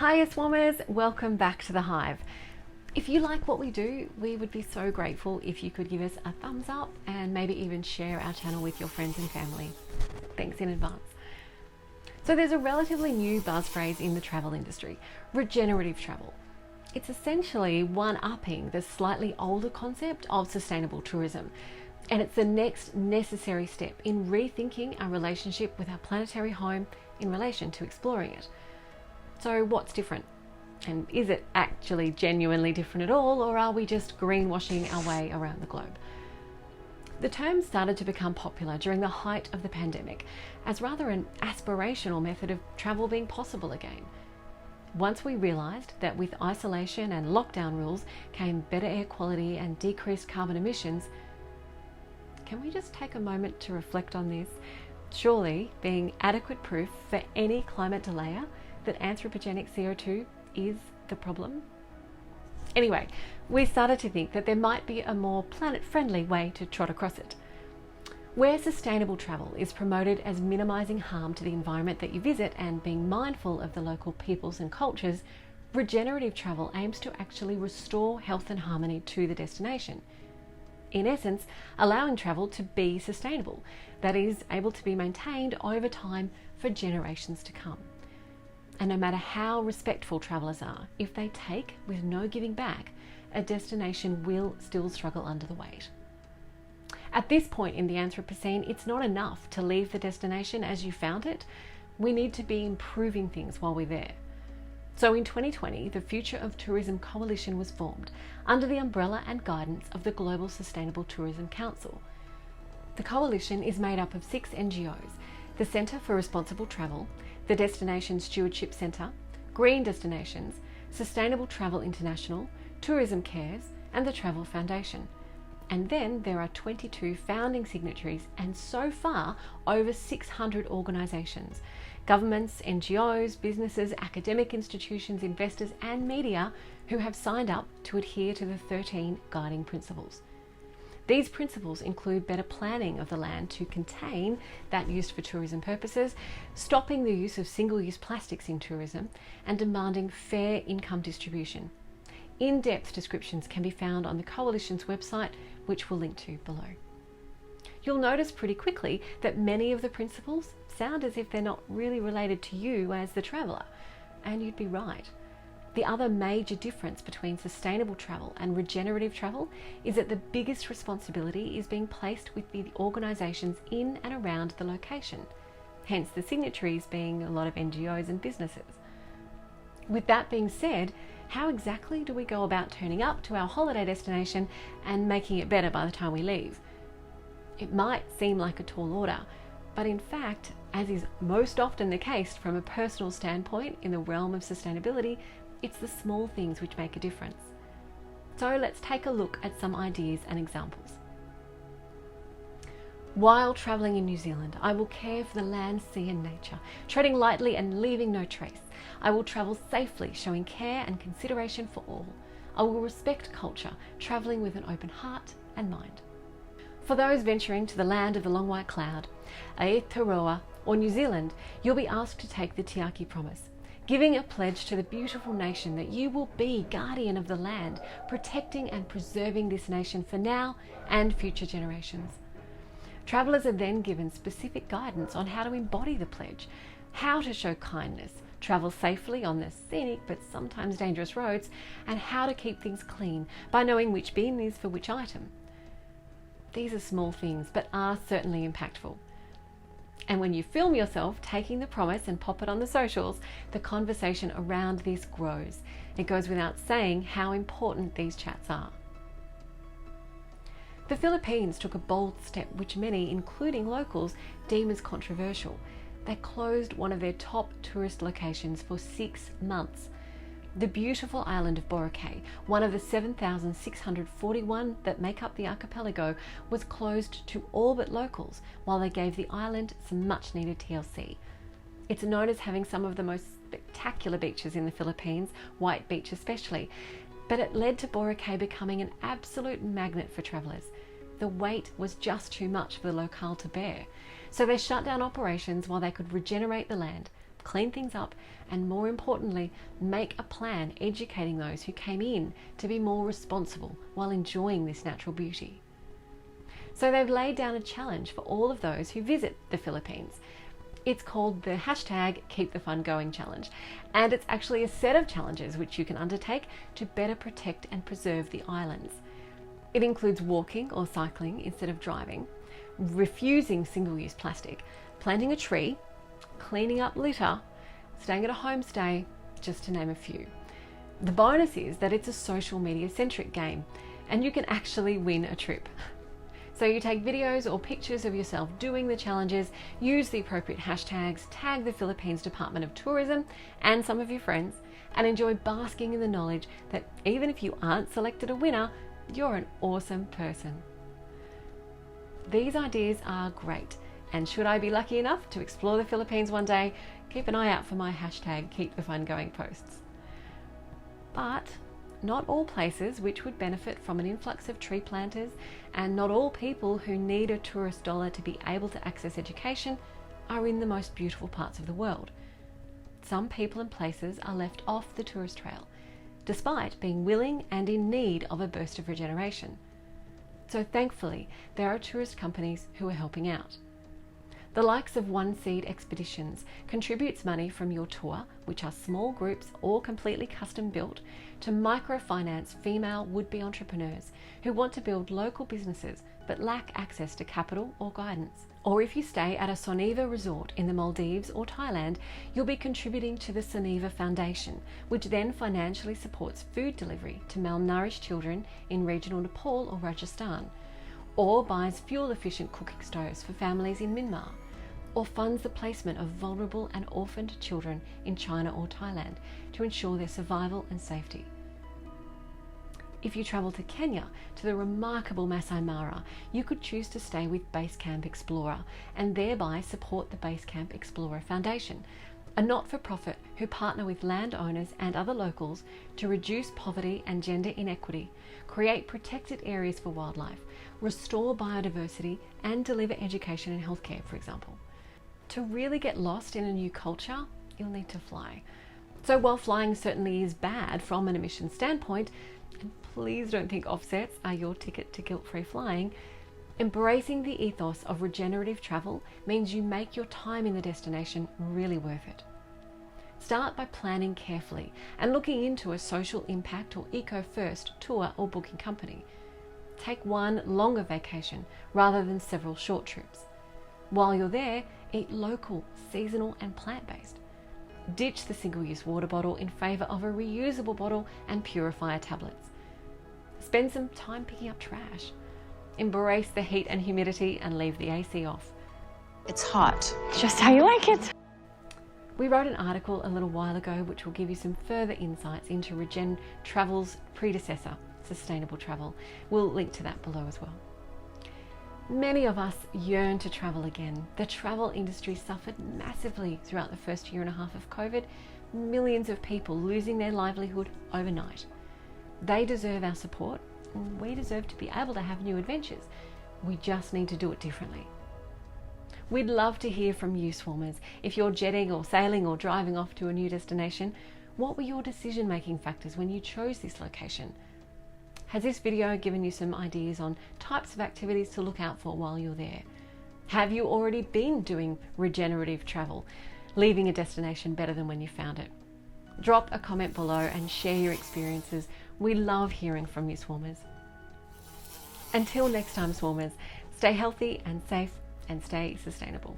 Hiya swarmers, welcome back to the Hive. If you like what we do, we would be so grateful if you could give us a thumbs up and maybe even share our channel with your friends and family. Thanks in advance. So there's a relatively new buzz phrase in the travel industry, regenerative travel. It's essentially one-upping the slightly older concept of sustainable tourism. And it's the next necessary step in rethinking our relationship with our planetary home in relation to exploring it. So what's different? And is it actually genuinely different at all, or are we just greenwashing our way around the globe? The term started to become popular during the height of the pandemic as rather an aspirational method of travel being possible again. Once we realised that with isolation and lockdown rules came better air quality and decreased carbon emissions, can we just take a moment to reflect on this? Surely being adequate proof for any climate delayer that anthropogenic CO2 is the problem? Anyway, we started to think that there might be a more planet-friendly way to trot across it. Where sustainable travel is promoted as minimising harm to the environment that you visit and being mindful of the local peoples and cultures, regenerative travel aims to actually restore health and harmony to the destination. In essence, allowing travel to be sustainable, that is, able to be maintained over time for generations to come. And no matter how respectful travellers are, if they take with no giving back, a destination will still struggle under the weight. At this point in the Anthropocene, it's not enough to leave the destination as you found it. We need to be improving things while we're there. So in 2020, the Future of Tourism Coalition was formed under the umbrella and guidance of the Global Sustainable Tourism Council. The coalition is made up of 6 NGOs, the Centre for Responsible Travel, the Destination Stewardship Centre, Green Destinations, Sustainable Travel International, Tourism Cares, and the Travel Foundation. And then there are 22 founding signatories and so far over 600 organisations, governments, NGOs, businesses, academic institutions, investors and media who have signed up to adhere to the 13 guiding principles. These principles include better planning of the land to contain that used for tourism purposes, stopping the use of single-use plastics in tourism, and demanding fair income distribution. In-depth descriptions can be found on the Coalition's website, which we'll link to below. You'll notice pretty quickly that many of the principles sound as if they're not really related to you as the traveller, and you'd be right. The other major difference between sustainable travel and regenerative travel is that the biggest responsibility is being placed with the organisations in and around the location, hence the signatories being a lot of NGOs and businesses. With that being said, how exactly do we go about turning up to our holiday destination and making it better by the time we leave? It might seem like a tall order, but in fact, as is most often the case from a personal standpoint in the realm of sustainability, it's the small things which make a difference. So let's take a look at some ideas and examples. While travelling in New Zealand, I will care for the land, sea and nature, treading lightly and leaving no trace. I will travel safely, showing care and consideration for all. I will respect culture, travelling with an open heart and mind. For those venturing to the land of the long white cloud, Aotearoa or New Zealand, you'll be asked to take the Te Aki promise, giving a pledge to the beautiful nation that you will be guardian of the land, protecting and preserving this nation for now and future generations. Travellers are then given specific guidance on how to embody the pledge, how to show kindness, travel safely on the scenic but sometimes dangerous roads, and how to keep things clean by knowing which bin is for which item. These are small things but are certainly impactful. And when you film yourself taking the promise and pop it on the socials, the conversation around this grows. It goes without saying how important these chats are. The Philippines took a bold step which many, including locals, deem as controversial. They closed one of their top tourist locations for 6 months. The beautiful island of Boracay, one of the 7,641 that make up the archipelago, was closed to all but locals while they gave the island some much needed TLC. It's known as having some of the most spectacular beaches in the Philippines, White Beach especially, but it led to Boracay becoming an absolute magnet for travellers. The weight was just too much for the locale to bear, so they shut down operations while they could regenerate the land, clean things up, and more importantly, make a plan educating those who came in to be more responsible while enjoying this natural beauty. So they've laid down a challenge for all of those who visit the Philippines. It's called the hashtag Keep the Fun Going challenge, and it's actually a set of challenges which you can undertake to better protect and preserve the islands. It includes walking or cycling instead of driving, refusing single-use plastic, planting a tree, cleaning up litter, staying at a homestay, just to name a few. The bonus is that it's a social media centric game and you can actually win a trip. So you take videos or pictures of yourself doing the challenges, use the appropriate hashtags, tag the Philippines Department of Tourism and some of your friends, and enjoy basking in the knowledge that even if you aren't selected a winner, you're an awesome person. These ideas are great, and should I be lucky enough to explore the Philippines one day, keep an eye out for my hashtag Keep the Fun Going posts. But not all places which would benefit from an influx of tree planters, and not all people who need a tourist dollar to be able to access education are in the most beautiful parts of the world. Some people and places are left off the tourist trail, despite being willing and in need of a burst of regeneration. So thankfully, there are tourist companies who are helping out. The likes of One Seed Expeditions contributes money from your tour, which are small groups or completely custom built, to microfinance female would-be entrepreneurs who want to build local businesses but lack access to capital or guidance. Or if you stay at a Soniva resort in the Maldives or Thailand, you'll be contributing to the Soniva Foundation, which then financially supports food delivery to malnourished children in regional Nepal or Rajasthan, or buys fuel-efficient cooking stoves for families in Myanmar, or funds the placement of vulnerable and orphaned children in China or Thailand to ensure their survival and safety. If you travel to Kenya, to the remarkable Masai Mara, you could choose to stay with Basecamp Explorer and thereby support the Basecamp Explorer Foundation, a not-for-profit who partner with landowners and other locals to reduce poverty and gender inequity, create protected areas for wildlife, restore biodiversity, and deliver education and healthcare, for example. To really get lost in a new culture, you'll need to fly. So while flying certainly is bad from an emissions standpoint, and please don't think offsets are your ticket to guilt-free flying, embracing the ethos of regenerative travel means you make your time in the destination really worth it. Start by planning carefully and looking into a social impact or eco-first tour or booking company. Take one longer vacation rather than several short trips. While you're there, eat local, seasonal and plant-based. Ditch the single-use water bottle in favour of a reusable bottle and purifier tablets. Spend some time picking up trash. Embrace the heat and humidity and leave the AC off. It's hot, just how you like it. We wrote an article a little while ago which will give you some further insights into Regen Travel's predecessor, Sustainable Travel. We'll link to that below as well. Many of us yearn to travel again. The travel industry suffered massively throughout the first year and a half of COVID, millions of people losing their livelihood overnight. They deserve our support, and we deserve to be able to have new adventures. We just need to do it differently. We'd love to hear from you, swarmers. If you're jetting or sailing or driving off to a new destination, what were your decision-making factors when you chose this location? Has this video given you some ideas on types of activities to look out for while you're there? Have you already been doing regenerative travel, leaving a destination better than when you found it? Drop a comment below and share your experiences. We love hearing from you, swarmers. Until next time, swarmers, stay healthy and safe and stay sustainable.